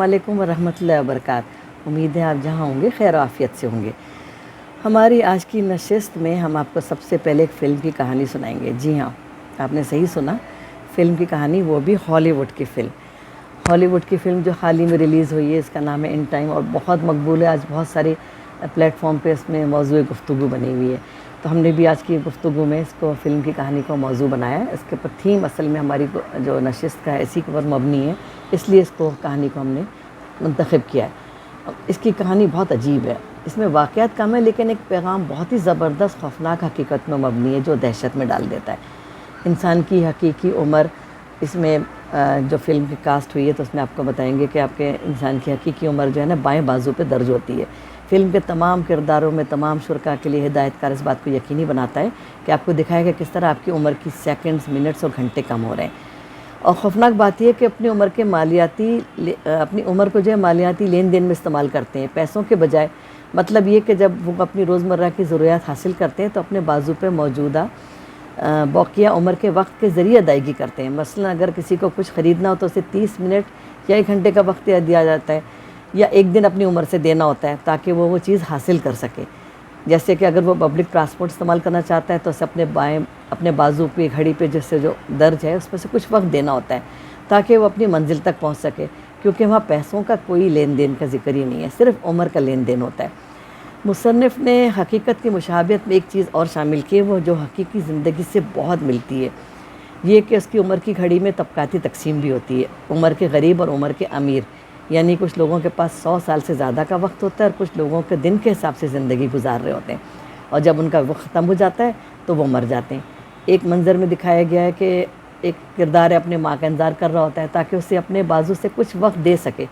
علیکم ورحمۃ اللہ وبرکاتہ۔ امید ہے آپ جہاں ہوں گے خیر و عافیت سے ہوں گے۔ ہماری آج کی نشست میں ہم آپ کو سب سے پہلے ایک فلم کی کہانی سنائیں گے۔ جی ہاں، آپ نے صحیح سنا، فلم کی کہانی، وہ بھی ہالی ووڈ کی فلم۔ ہالی ووڈ کی فلم جو حال ہی میں ریلیز ہوئی ہے، اس کا نام ہے ان ٹائم، اور بہت مقبول ہے۔ آج بہت سارے پلیٹ فارم پہ اس میں موضوع گفتگو بنی ہوئی ہے، تو ہم نے بھی آج کی گفتگو میں اس کو فلم کی کہانی کو موضوع بنایا ہے۔ اس کے اوپر تھیم اصل میں ہماری جو نشست کا ہے اسی کے اوپر مبنی ہے، اس لیے اس کو کہانی کو ہم نے منتخب کیا ہے۔ اس کی کہانی بہت عجیب ہے، اس میں واقعات کم ہے لیکن ایک پیغام بہت ہی زبردست خوفناک حقیقت میں مبنی ہے جو دہشت میں ڈال دیتا ہے۔ انسان کی حقیقی عمر، اس میں جو فلم کی کاسٹ ہوئی ہے تو اس میں آپ کو بتائیں گے کہ آپ کے انسان کی حقیقی عمر جو ہے نا بائیں بازو پہ درج ہوتی ہے۔ فلم کے تمام کرداروں میں تمام شرکاء کے لیے ہدایت کار اس بات کو یقینی بناتا ہے کہ آپ کو دکھائے گا کس طرح آپ کی عمر کی سیکنڈز، منٹس اور گھنٹے کم ہو رہے ہیں۔ اور خوفناک بات یہ ہے کہ اپنی عمر کو جو ہے مالیاتی لین دین میں استعمال کرتے ہیں، پیسوں کے بجائے۔ مطلب یہ کہ جب وہ اپنی روزمرہ کی ضروریات حاصل کرتے ہیں تو اپنے بازو پہ موجودہ باقیہ عمر کے وقت کے ذریعے ادائیگی کرتے ہیں۔ مثلا اگر کسی کو کچھ خریدنا ہو تو اسے 30 منٹ یا 1 گھنٹے کا وقت دیا جاتا ہے، یا 1 دن اپنی عمر سے دینا ہوتا ہے تاکہ وہ چیز حاصل کر سکے۔ جیسے کہ اگر وہ پبلک ٹرانسپورٹ استعمال کرنا چاہتا ہے تو اسے اپنے بازو پہ گھڑی پہ جس سے جو درج ہے اس میں سے کچھ وقت دینا ہوتا ہے تاکہ وہ اپنی منزل تک پہنچ سکے، کیونکہ وہاں پیسوں کا کوئی لین دین کا ذکر ہی نہیں ہے، صرف عمر کا لین دین ہوتا ہے۔ مصنف نے حقیقت کی مشابہت میں ایک چیز اور شامل کی، وہ جو حقیقی زندگی سے بہت ملتی ہے، یہ کہ اس کی عمر کی گھڑی میں طبقاتی تقسیم بھی ہوتی ہے۔ عمر کے غریب اور عمر کے امیر، یعنی کچھ لوگوں کے پاس 100 سال سے زیادہ کا وقت ہوتا ہے اور کچھ لوگوں کے دن کے حساب سے زندگی گزار رہے ہوتے ہیں، اور جب ان کا وقت ختم ہو جاتا ہے تو وہ مر جاتے ہیں۔ ایک منظر میں دکھایا گیا ہے کہ ایک کردار اپنے ماں کا انتظار کر رہا ہوتا ہے تاکہ اسے اپنے بازو سے کچھ وقت دے سکے۔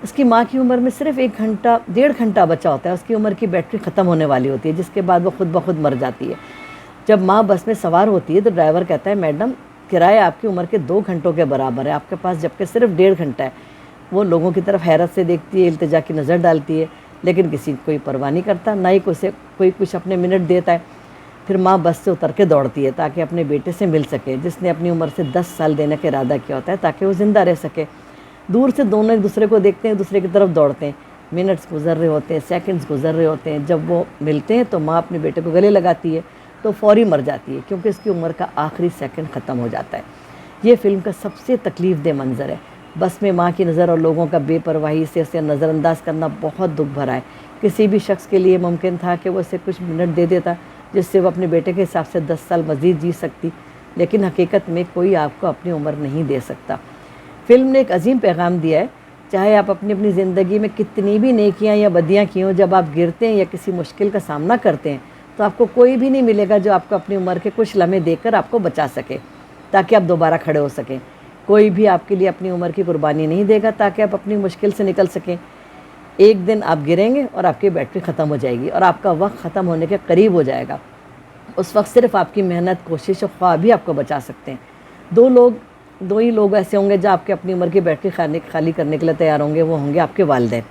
اس کی ماں کی عمر میں صرف 1 گھنٹہ 1.5 گھنٹہ بچا ہوتا ہے، اس کی عمر کی بیٹری ختم ہونے والی ہوتی ہے، جس کے بعد وہ خود بخود مر جاتی ہے۔ جب ماں بس میں سوار ہوتی ہے تو ڈرائیور کہتا ہے، میڈم کرایہ آپ کی عمر کے 2 گھنٹوں کے برابر ہے آپ کے پاس، جبکہ صرف 1.5 گھنٹہ ہے۔ وہ لوگوں کی طرف حیرت سے دیکھتی ہے، التجا کی نظر ڈالتی ہے، لیکن کسی کوئی پرواہ نہیں کرتا، نہ ہی کوئی کچھ اپنے منٹ دیتا ہے۔ پھر ماں بس سے اتر کے دوڑتی ہے تاکہ اپنے بیٹے سے مل سکے، جس نے اپنی عمر سے 10 سال دینے کا ارادہ کیا ہوتا ہے تاکہ وہ زندہ رہ سکے۔ دور سے دونوں ایک دوسرے کو دیکھتے ہیں، ایک دوسرے کی طرف دوڑتے ہیں۔ منٹس گزر رہے ہوتے ہیں، سیکنڈز گزر رہے ہوتے ہیں۔ جب وہ ملتے ہیں تو ماں اپنے بیٹے کو گلے لگاتی ہے تو فوری مر جاتی ہے، کیونکہ اس کی عمر کا آخری سیکنڈ ختم ہو جاتا ہے۔ یہ فلم کا سب سے تکلیف دہ منظر ہے۔ بس میں ماں کی نظر اور لوگوں کا بے پرواہی سے اسے نظر انداز کرنا بہت دکھ بھرا ہے۔ کسی بھی شخص کے لیے ممکن تھا کہ وہ اسے کچھ منٹ دے دیتا جس سے وہ اپنے بیٹے کے حساب سے 10 سال مزید جی سکتی، لیکن حقیقت میں کوئی آپ کو اپنی عمر نہیں دے سکتا۔ فلم نے ایک عظیم پیغام دیا ہے، چاہے آپ اپنی زندگی میں کتنی بھی نیکیاں یا بدیاں کی ہوں، جب آپ گرتے ہیں یا کسی مشکل کا سامنا کرتے ہیں تو آپ کو کوئی بھی نہیں ملے گا جو آپ کو اپنی عمر کے کچھ لمحے دے کر آپ کو بچا سکے تاکہ آپ دوبارہ کھڑے ہو سکیں۔ کوئی بھی آپ کے لیے اپنی عمر کی قربانی نہیں دے گا تاکہ آپ اپنی مشکل سے نکل سکیں۔ ایک دن آپ گریں گے اور آپ کی بیٹری ختم ہو جائے گی اور آپ کا وقت ختم ہونے کے قریب ہو جائے گا۔ اس وقت صرف آپ کی محنت، کوشش اور خواہ بھی آپ کو بچا سکتے ہیں۔ دو ہی لوگ ایسے ہوں گے جو آپ کے اپنی عمر کی بیٹری خالی کرنے کے لیے تیار ہوں گے، وہ ہوں گے آپ کے والدین۔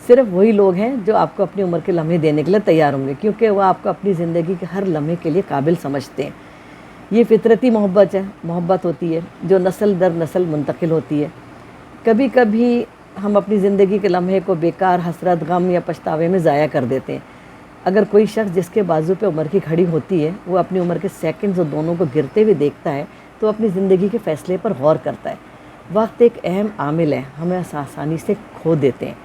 صرف وہی لوگ ہیں جو آپ کو اپنی عمر کے لمحے دینے کے لیے تیار ہوں گے، کیونکہ وہ آپ کو اپنی زندگی کے ہر لمحے کے لیے قابل سمجھتے ہیں۔ یہ فطرتی محبت ہوتی ہے جو نسل در نسل منتقل ہوتی ہے۔ کبھی کبھی ہم اپنی زندگی کے لمحے کو بیکار حسرت، غم یا پچھتاوے میں ضائع کر دیتے ہیں۔ اگر کوئی شخص جس کے بازو پہ عمر کی گھڑی ہوتی ہے وہ اپنی عمر کے سیکنڈز اور دونوں کو گرتے ہوئے دیکھتا ہے تو اپنی زندگی کے فیصلے پر غور کرتا ہے۔ وقت ایک اہم عامل ہے، ہمیں آسانی سے کھو دیتے ہیں۔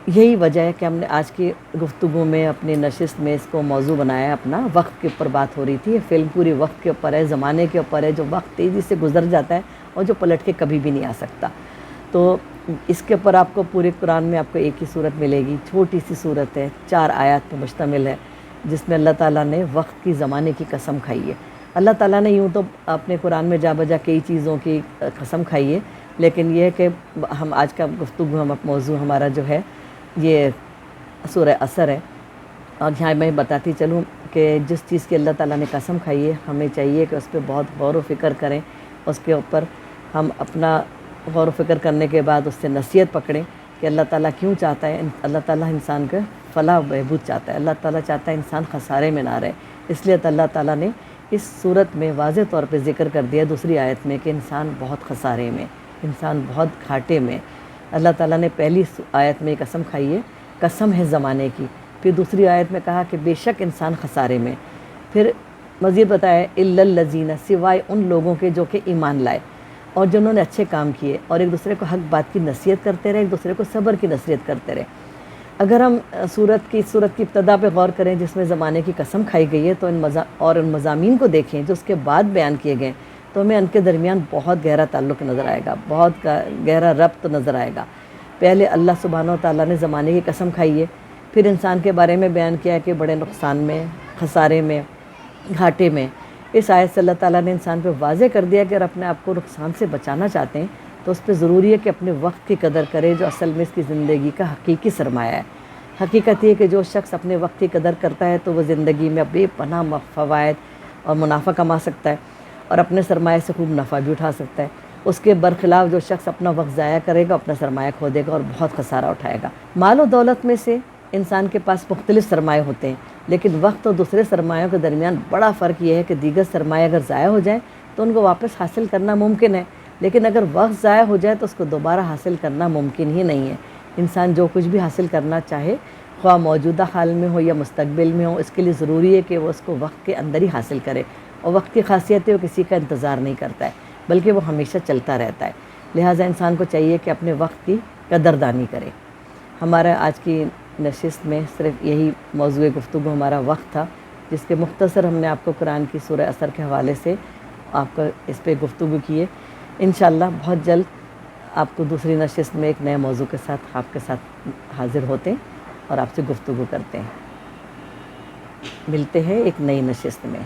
یہی وجہ ہے کہ ہم نے آج کی گفتگو میں اپنی نشست میں اس کو موضوع بنایا اپنا۔ وقت کے اوپر بات ہو رہی تھی، یہ فلم پوری وقت کے اوپر ہے، زمانے کے اوپر ہے، جو وقت تیزی سے گزر جاتا ہے اور جو پلٹ کے کبھی بھی نہیں آ سکتا۔ تو اس کے اوپر آپ کو پورے قرآن میں آپ کو ایک ہی صورت ملے گی، چھوٹی سی صورت ہے، 4 آیات پر مشتمل ہے، جس میں اللہ تعالیٰ نے وقت کی، زمانے کی قسم کھائی ہے۔ اللہ تعالیٰ نے یوں تو اپنے قرآن میں جا بجا کئی چیزوں کی قسم کھائی ہے، لیکن یہ ہے کہ ہم آج کا گفتگو، موضوع ہمارا جو ہے یہ سورہ عصر ہے، اور یہاں میں بتاتی چلوں کہ جس چیز کی اللہ تعالیٰ نے قسم کھائی ہے ہمیں چاہیے کہ اس پہ بہت غور و فکر کریں، اس کے اوپر ہم اپنا غور و فکر کرنے کے بعد اس سے نصیحت پکڑیں کہ اللہ تعالیٰ کیوں چاہتا ہے۔ اللہ تعالیٰ انسان کا فلاح و بہبود چاہتا ہے، اللہ تعالیٰ چاہتا ہے انسان خسارے میں نہ رہے، اس لیے اللہ تعالیٰ نے اس صورت میں واضح طور پہ ذکر کر دیا دوسری آیت میں کہ انسان بہت خسارے میں، انسان بہت گھاٹے میں، اللہ تعالیٰ نے پہلی آیت میں قسم کھائی ہے، قسم ہے زمانے کی، پھر دوسری آیت میں کہا کہ بے شک انسان خسارے میں، پھر مزید بتایا الا الذین، سوائے ان لوگوں کے جو کہ ایمان لائے اور جنہوں نے اچھے کام کیے اور ایک دوسرے کو حق بات کی نصیحت کرتے رہے، ایک دوسرے کو صبر کی نصیحت کرتے رہے۔ اگر ہم سورت کی ابتدا پہ غور کریں جس میں زمانے کی قسم کھائی گئی ہے تو ان مضامین کو دیکھیں جو اس کے بعد بیان کیے گئے تو ہمیں ان کے درمیان بہت گہرا تعلق نظر آئے گا، بہت گہرا ربط نظر آئے گا۔ پہلے اللہ سبحانہ و تعالیٰ نے زمانے کی قسم کھائی ہے، پھر انسان کے بارے میں بیان کیا ہے کہ بڑے نقصان میں، خسارے میں، گھاٹے میں۔ اس آیت سے اللہ تعالیٰ نے انسان پہ واضح کر دیا کہ اگر اپنے آپ کو نقصان سے بچانا چاہتے ہیں تو اس پہ ضروری ہے کہ اپنے وقت کی قدر کرے، جو اصل میں اس کی زندگی کا حقیقی سرمایہ ہے۔ حقیقت یہ کہ جو شخص اپنے وقت کی قدر کرتا ہے تو وہ زندگی میں بے پناہ فوائد اور منافع کما سکتا ہے اور اپنے سرمایہ سے خوب نفع بھی اٹھا سکتا ہے۔ اس کے برخلاف جو شخص اپنا وقت ضائع کرے گا اپنا سرمایہ کھو دے گا اور بہت خسارہ اٹھائے گا۔ مال و دولت میں سے انسان کے پاس مختلف سرمایہ ہوتے ہیں، لیکن وقت اور دوسرے سرمایوں کے درمیان بڑا فرق یہ ہے کہ دیگر سرمایہ اگر ضائع ہو جائیں تو ان کو واپس حاصل کرنا ممکن ہے، لیکن اگر وقت ضائع ہو جائے تو اس کو دوبارہ حاصل کرنا ممکن ہی نہیں ہے۔ انسان جو کچھ بھی حاصل کرنا چاہے، خواہ موجودہ حال میں ہو یا مستقبل میں ہو، اس کے لیے ضروری ہے کہ وہ اس کو وقت کے اندر ہی حاصل کرے، اور وقت کی خاصیت ہے وہ کسی کا انتظار نہیں کرتا ہے بلکہ وہ ہمیشہ چلتا رہتا ہے۔ لہٰذا انسان کو چاہیے کہ اپنے وقت کی قدردانی کرے۔ ہمارا آج کی نشست میں صرف یہی موضوع گفتگو ہمارا وقت تھا، جس کے مختصر ہم نے آپ کو قرآن کی سورہ عصر کے حوالے سے آپ کو اس پہ گفتگو کی ہے۔ انشاءاللہ بہت جلد آپ کو دوسری نشست میں ایک نئے موضوع کے ساتھ آپ کے ساتھ حاضر ہوتے ہیں اور آپ سے گفتگو کرتے ہیں۔ ملتے ہیں ایک نئی نشست میں۔